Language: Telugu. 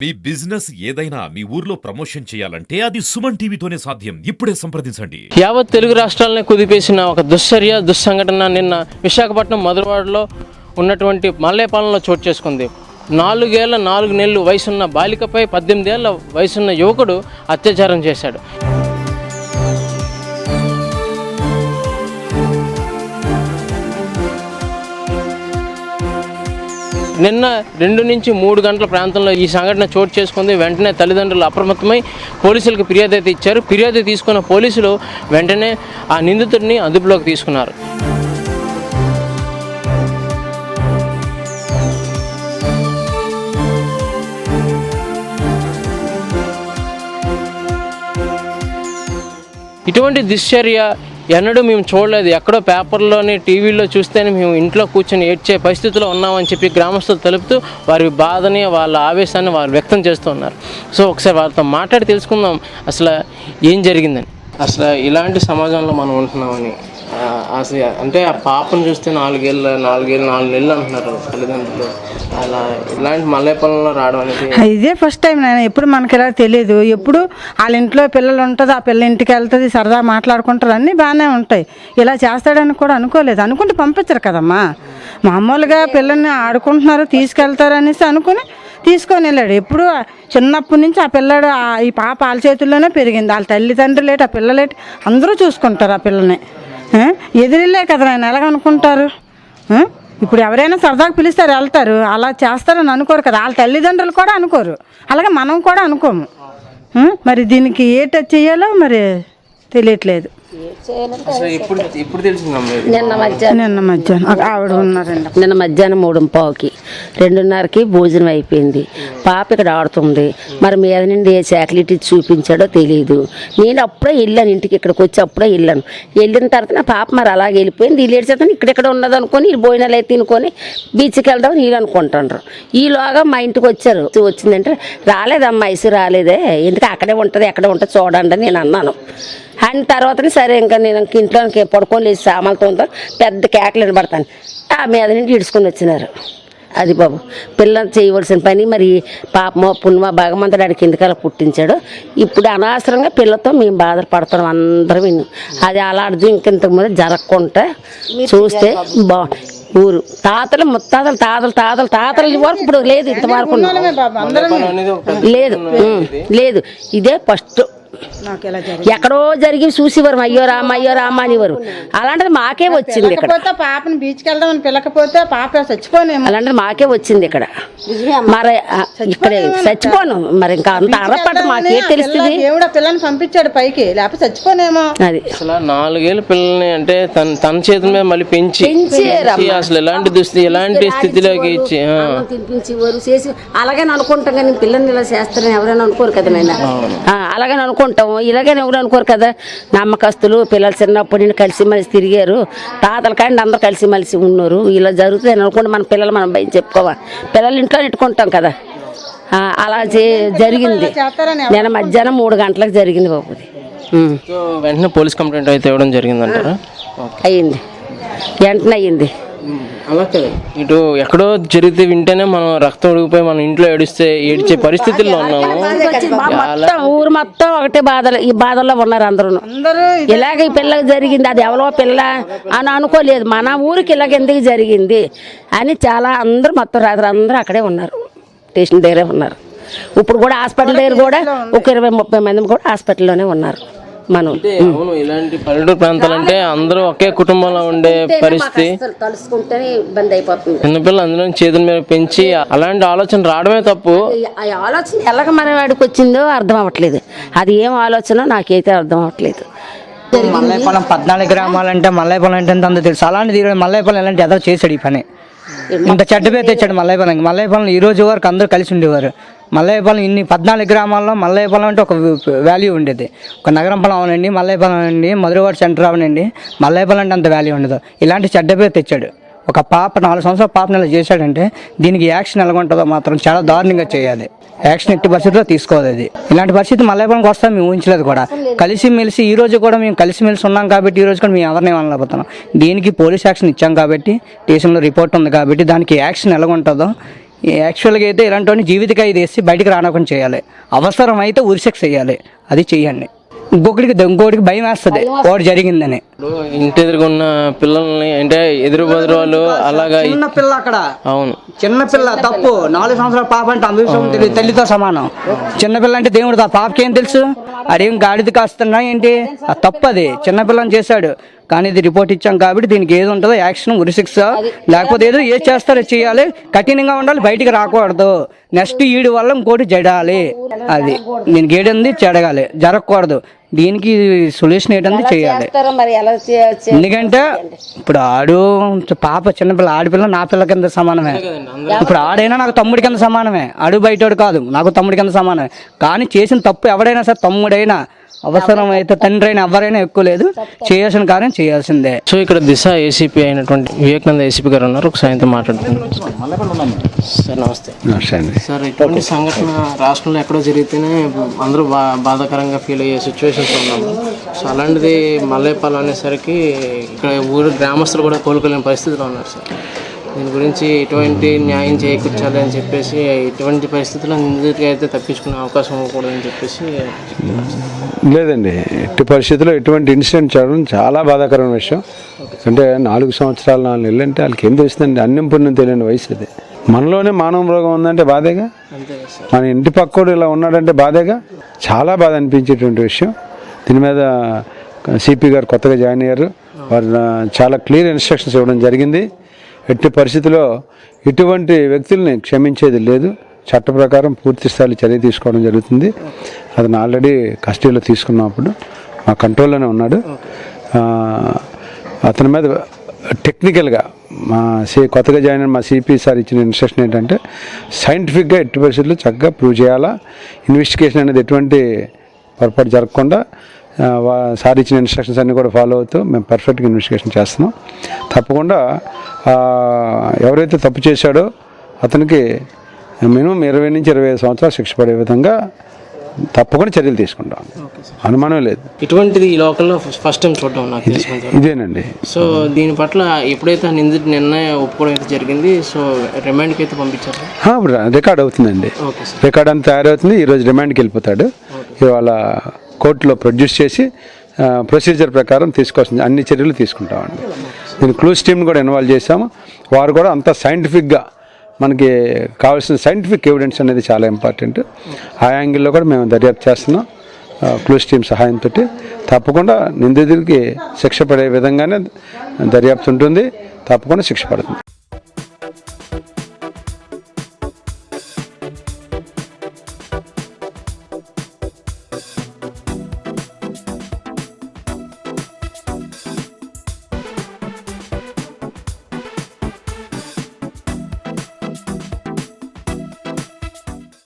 మీ బిజినెస్ ఏదైనా మీ ఊర్లో ప్రమోషన్ చేయాలంటే అది సుమన్ టీవీతోనే సాధ్యం. ఇప్పుడే సంప్రదించండి. యావత్ తెలుగు రాష్ట్రాలని కుదిపేసిన ఒక దుస్సంఘటన నిన్న విశాఖపట్నం మధురవాడలో ఉన్నటువంటి మల్లేపాలెంలో చోటు చేసుకుంది. 4 నెలలు వయసున్న బాలికపై 18 ఏళ్ల వయసున్న యువకుడు అత్యాచారం చేశాడు. నిన్న 2 నుంచి 3 గంటల ప్రాంతంలో ఈ సంఘటన చోటు చేసుకుంది. వెంటనే తల్లిదండ్రులు అప్రమత్తమై పోలీసులకు ఫిర్యాదు అయితే ఇచ్చారు. ఫిర్యాదు తీసుకున్న పోలీసులు వెంటనే ఆ నిందితుడిని అదుపులోకి తీసుకున్నారు. ఇటువంటి దుశ్చర్య ఎన్నడూ మేము చూడలేదు. ఎక్కడో పేపర్లోని టీవీలో చూస్తేనే మేము ఇంట్లో కూర్చొని ఏడ్చే పరిస్థితిలో ఉన్నామని చెప్పి గ్రామస్తులు తెలుపుతూ వారి బాధని వాళ్ళ ఆవేశాన్ని వారు వ్యక్తం చేస్తూ ఉన్నారు. సో ఒకసారి వారితో మాట్లాడి తెలుసుకుందాం అసలు ఏం జరిగిందని. అసలు ఇలాంటి సమాజంలో మనం ఉంటున్నామని అసలు అంటే ఆ పాపను చూస్తే 4 నెలలు అంటున్నారు తల్లిదండ్రులు. అలా ఇలాంటి మల్లేపాలెంలో రావడం అనేది ఇదే ఫస్ట్ టైం. నేను ఎప్పుడు మనకి ఇలా తెలియదు. ఎప్పుడు వాళ్ళ ఇంట్లో పిల్లలు ఉంటుంది, ఆ పిల్ల ఇంటికి వెళ్తుంది, సరదా మాట్లాడుకుంటారు, అన్నీ బాగానే ఉంటాయి. ఇలా చేస్తాడని కూడా అనుకోలేదు. అనుకుంటే పంపించరు కదమ్మా. మామూలుగా పిల్లల్ని ఆడుకుంటున్నారు తీసుకెళ్తారు అనేసి అనుకుని తీసుకొని వెళ్ళాడు. ఎప్పుడు చిన్నప్పటి నుంచి ఆ పిల్లాడు ఈ పాప వాళ్ళ చేతుల్లోనే పెరిగింది. వాళ్ళ తల్లిదండ్రులేటి ఆ పిల్లలేటి అందరూ చూసుకుంటారు ఆ పిల్లని. ఎదిరిలే కదా ఆయన ఎలాగనుకుంటారు. ఇప్పుడు ఎవరైనా సరదాగా పిలుస్తారు వెళ్తారు, అలా చేస్తారని అనుకోరు కదా. వాళ్ళ తల్లిదండ్రులు కూడా అనుకోరు, అలాగే మనం కూడా అనుకోము. మరి దీనికి ఏట చెయ్యాలో మరి తెలియట్లేదు. నిన్న మధ్యాహ్నం ఆవిడ ఉన్నారండి. నిన్న మధ్యాహ్నం 3:15కి 2:30కి భోజనం అయిపోయింది. పాప ఇక్కడ ఆడుతుంది. మరి మీద నుండి ఏ చాక్లెట్ ఇచ్చి చూపించాడో తెలియదు. నేను అప్పుడే వెళ్ళాను ఇంటికి, ఇక్కడికి వచ్చి అప్పుడే వెళ్ళాను. వెళ్ళిన తర్వాత నా పాప మరి అలాగే వెళ్ళిపోయింది. వీళ్ళు ఏడ్చేస్తాను ఇక్కడెక్కడ ఉన్నది అనుకొని వీళ్ళు భోజనాలు అయితే తినుకొని బీచ్కి వెళ్దామని వీళ్ళు అనుకుంటారు. ఈలోగా మా ఇంటికి వచ్చారు. వచ్చిందంటే రాలేదమ్మా ఐసు రాలేదే, ఎందుకు అక్కడే ఉంటుంది ఎక్కడే ఉంటుంది చూడండి అని నేను అన్నాను. అని తర్వాతనే సరే ఇంకా నేను ఇంట్లోకి పడుకొని లేచి సామాన్లతో పెద్ద కేకలు వినబడతాను. ఆ మీద నుండి ఇడుచుకొని వచ్చినారు. అది బాబు పిల్లలు చేయవలసిన పని. మరి పాపమో పుణ్యమో భగవంతుడు ఆడికి ఎందుకలా పుట్టించాడు. ఇప్పుడు అనవసరంగా పిల్లలతో మేము బాధపడుతున్నాం అందరం. విన్ను అది అలాంటిది ఇంతకుముందు జరగకుండా చూస్తే ఊరు తాతలు ముత్తాతలు తాతలు వరకు ఇప్పుడు లేదు, ఇంతవరకు లేదు. ఇదే ఫస్ట్. ఎక్కడో జరిగి చూసేవారు అయ్యో రామ అనేవారు. అలాంటిది మాకే వచ్చింది ఇక్కడ. పాపని బీచ్కి వెళ్దామని పిల్లకపోతే పాప చచ్చిపోనేమో. అలాంటిది మాకే వచ్చింది ఇక్కడ. మరి ఇక్కడ చచ్చిపోను మరి ఇంకా అంత అరపడ్డ మాకే తెలుస్తుంది. దేవుడు పిల్లని పంపించాడు పైకి, లేకపోతే చచ్చిపోనేమో. అది అసలు 4 ఏళ్ళ పిల్లల్ని అంటే తన చేతుల మీద మళ్ళీ పెంచి అసలు ఎలాంటి స్థితిలోకి ఇచ్చి తినిపించేవారు చేసి అలాగని అనుకుంటాం. కానీ పిల్లల్ని ఇలా చేస్తారని ఎవరైనా అనుకోరు కదా నాయన. అలాగని అనుకుంటాం, ఇలాగని ఎవరు అనుకోరు కదా. నమ్మకస్తులు పిల్లలు చిన్నప్పటి నుండి కలిసిమెలిసి తిరిగారు. తాతల కానీ అందరూ కలిసిమెలిసి ఉన్నారు. ఇలా జరుగుతుంది అని అనుకుంటే మన పిల్లలు మనం భయం చెప్పుకోవాలి. పిల్లలు ఇంట్లో నెట్టుకుంటాం కదా. అలా జరిగింది. నేను మధ్యాహ్నం 3 గంటలకు జరిగింది బాబు. వెంటనే పోలీస్ కంప్లైంట్ అయితే ఇవ్వడం జరిగిందంటారా? అయ్యింది, వెంటనే అయ్యింది. అలా కదా, ఇటు ఎక్కడో జరిగితే వింటేనే మనం రక్తం ఉడిగిపోయి మనం ఇంట్లో ఏడ్చే పరిస్థితుల్లో ఉన్నాము. ఊరు మొత్తం ఒకటే బాధలు, ఈ బాధల్లో ఉన్నారు అందరూ. ఇలాగ ఈ పిల్లకి జరిగింది, అది ఎవరో పిల్ల అని అనుకోలేదు. మన ఊరికి ఇలాగ ఎందుకు జరిగింది అని చాలా అందరూ మొత్తం రాత్రి అందరూ అక్కడే ఉన్నారు, స్టేషన్ దగ్గరే ఉన్నారు. ఇప్పుడు కూడా హాస్పిటల్ దగ్గర కూడా ఒక 20-30 మంది కూడా హాస్పిటల్లోనే ఉన్నారు. మనం అవును, ఇలాంటి పల్లెటూరు ప్రాంతాలు అంటే అందరూ ఒకే కుటుంబంలో ఉండే పరిస్థితి. తలుసుకుంటేనే ఇబ్బంది అయిపోతుంది. చిన్నపిల్లలు అందులో చేతుల మీద పెంచి అలాంటి ఆలోచన రావడమే తప్పు. ఆ ఆలోచన ఎలాగ మన వాడికి వచ్చిందో అర్థం అవ్వట్లేదు. అది ఏం ఆలోచన నాకైతే అర్థం అవ్వట్లేదు. మల్లేపాలెం 14 గ్రామాలు అంటే మల్లేపాలెం అంటే అంత తెలుసు. అలాంటిది మల్లేపాలెం ఎలాంటి ఏదో చేశాడు ఈ పని. ఇంత చెడ్డ పేరు తెచ్చాడు మల్లేపాలెం. ఈ రోజు వరకు అందరూ కలిసి ఉండేవారు. మల్లేపాలెం ఇన్ని 14 గ్రామాల్లో మల్లేపాలెం అంటే ఒక వాల్యూ ఉండేది. ఒక నగరం పొలం అవనండి, మల్లేపాలెం అండి, మధురవాడ సెంటర్ అవనండి, మల్లేపాలెం అంటే అంత వాల్యూ ఉండదు. ఇలాంటి చెడ్డ పేరు తెచ్చాడు. ఒక పాప 4 సంవత్సరాల పాపను ఇలా చేశాడంటే దీనికి యాక్షన్ ఎలా ఉంటుందో మాత్రం చాలా దారుణంగా చేయాలి. యాక్షన్ ఎట్టి పరిస్థితిలో తీసుకోవాలి. అది ఇలాంటి పరిస్థితి మల్లేపాలెంకి వస్తా మేము ఊహించలేదు కూడా. కలిసిమెలిసి ఈ రోజు కూడా మేము కలిసిమెలిసి ఉన్నాం కాబట్టి ఈ రోజు కూడా మేము ఎవరిని అనలేకపోతున్నాం. దీనికి పోలీస్ యాక్షన్ ఇచ్చాం కాబట్టి, స్టేషన్లో రిపోర్ట్ ఉంది కాబట్టి దానికి యాక్షన్ ఎలా ఉంటుందో యాక్చువల్గా అయితే ఇలాంటి జీవితకాయ వేసి బయటికి రానకుండా చేయాలి, అవసరం అయితే ఉరిశిక్ష చేయాలి, అది చెయ్యండి. ఇంకోటికి భయం వేస్తుంది వాడు జరిగిందని. ఇప్పుడు ఇంటి ఎదురుగున్న పిల్లల్ని అంటే ఎదురు బదురు వాళ్ళు అలాగా చిన్న పిల్ల అక్కడ, అవును చిన్న పిల్ల తప్పు, 4 సంవత్సరాల పాప అంటే అందరూ తెలియదు, తల్లితో సమానం. చిన్నపిల్ల అంటే దేవుడు, ఆ పాపకి ఏం తెలుసు, అదేం గాడిద కాస్తున్నా ఏంటి, ఆ తప్పు, అది చిన్నపిల్లని చేశాడు. కానీ ఇది రిపోర్ట్ ఇచ్చాం కాబట్టి దీనికి ఏది ఉంటుందో యాక్షన్, ఉరిశిక్ష, లేకపోతే ఏదో ఏది చేస్తారో చేయాలి, కఠినంగా ఉండాలి, బయటికి రాకూడదు. నెక్స్ట్ ఈడు వల్ల ఇంకోటి జడాలి, అది దీనికి ఏడింది చెడగాలి, జరగకూడదు. దీనికి సొల్యూషన్ ఏంటంది చేయాలి. ఎందుకంటే ఇప్పుడు పాప చిన్నపిల్ల, ఆడపిల్ల నా పిల్ల కింద సమానమే. ఇప్పుడు ఆడైనా నాకు తమ్ముడి కింద సమానమే, ఆడు బయటోడు కాదు, నాకు తమ్ముడి కింద సమానమే. కానీ చేసిన తప్పు ఎవడైనా సరే, తమ్ముడైనా అవసరం అయితే తండ్రి అయినా ఎవరైనా ఎక్కువ లేదు, చేయాల్సిన కార్యం చేయాల్సిందే. సో ఇక్కడ దిశ ఏసీపీ అయినటువంటి వివేకానంద ఏసీపీ గారు ఉన్నారు, ఒక సాయంతో మాట్లాడుతున్నాం. సార్ నమస్తే. సార్ ఇటువంటి సంఘటన రాష్ట్రంలో ఎక్కడో జరిగితేనే అందరూ బాధాకరంగా ఫీల్ అయ్యే సిచ్యువేషన్స్ ఉన్నాము. సో అలాంటిది మల్లేపాలెం అనేసరికి ఇక్కడ ఊరు గ్రామస్తులు కూడా కోలుకోలేని పరిస్థితిలో ఉన్నారు సార్. దీని గురించి ఎటువంటి న్యాయం చేకూర్చాలి అని చెప్పేసి, ఎటువంటి పరిస్థితుల్లో నిందితుడిగా అయితే తప్పించుకునే అవకాశం ఇవ్వకూడదని చెప్పేసి. లేదండి, ఎట్టి పరిస్థితుల్లో ఎటువంటి ఇన్సిడెంట్ జరగడం చాలా బాధాకరమైన విషయం. అంటే 4 సంవత్సరాలు 4 నెలలు అంటే వాళ్ళకి ఏం తెలుస్తుందండి, అన్నం పుణ్యం తెలియని వయసు అది. మనలోనే మానవ రోగం ఉందంటే బాధేగా, మన ఇంటి పక్కోడు ఇలా ఉన్నాడంటే బాధేగా. చాలా బాధ అనిపించేటువంటి విషయం. దీని మీద సిపి గారు కొత్తగా జాయిన్ అయ్యారు, వారు చాలా క్లియర్ ఇన్స్ట్రక్షన్స్ ఇవ్వడం జరిగింది. ఎట్టి పరిస్థితిలో ఇటువంటి వ్యక్తుల్ని క్షమించేది లేదు, చట్ట ప్రకారం పూర్తి స్థాయి చర్య తీసుకోవడం జరుగుతుంది. అతను ఆల్రెడీ కస్టడీలో తీసుకున్నప్పుడు మా కంట్రోల్లోనే ఉన్నాడు. అతని మీద టెక్నికల్గా మా కొత్తగా జాయిన్ అయిన మా సిపి సార్ ఇచ్చిన ఇన్స్ట్రక్షన్ ఏంటంటే, సైంటిఫిక్గా ఎట్టి పరిస్థితుల్లో చక్కగా ప్రూవ్ చేయాలా, ఇన్వెస్టిగేషన్ అనేది ఎటువంటి పొరపాటు జరగకుండా సార్ ఇచ్చిన ఇన్స్ట్రక్షన్స్ అన్నీ కూడా ఫాలో అవుతూ మేము పర్ఫెక్ట్గా ఇన్వెస్టిగేషన్ చేస్తున్నాం. తప్పకుండా ఎవరైతే తప్పు చేశాడో అతనికి మినిమం 20 నుంచి 25 సంవత్సరాలు శిక్ష పడే విధంగా తప్పకుండా చర్యలు తీసుకుంటాం, అనుమానం లేదు. ఇటువంటిది ఈ లోకల్లో ఫస్ట్ టైం చూడడం నాకు తెలిసినంత. ఇదేనండి. సో దీని పట్ల ఎప్పుడైతే నిందితుడు నిర్ణయం ఒప్పుకోవడం అయితే జరిగింది, సో రిమాండ్కి అయితే పంపించారు. ఇప్పుడు రికార్డ్ అవుతుందండి, రికార్డ్ అంతా తయారవుతుంది. ఈరోజు రిమాండ్కి వెళ్ళిపోతాడు. ఇవాళ కోర్టులో ప్రొడ్యూస్ చేసి ప్రొసీజర్ ప్రకారం తీసుకోవాల్సింది అన్ని చర్యలు తీసుకుంటామండి. నేను క్లూస్ టీమ్ని కూడా ఇన్వాల్వ్ చేశాము. వారు కూడా అంత సైంటిఫిక్గా మనకి కావాల్సిన సైంటిఫిక్ ఎవిడెన్స్ అనేది చాలా ఇంపార్టెంట్. ఆ యాంగిల్లో కూడా మేము దర్యాప్తు చేస్తున్నాం క్లూస్ టీమ్ సహాయంతో. తప్పకుండా నిందితుడికి శిక్ష పడే విధంగానే దర్యాప్తు ఉంటుంది, తప్పకుండా శిక్ష పడుతుంది.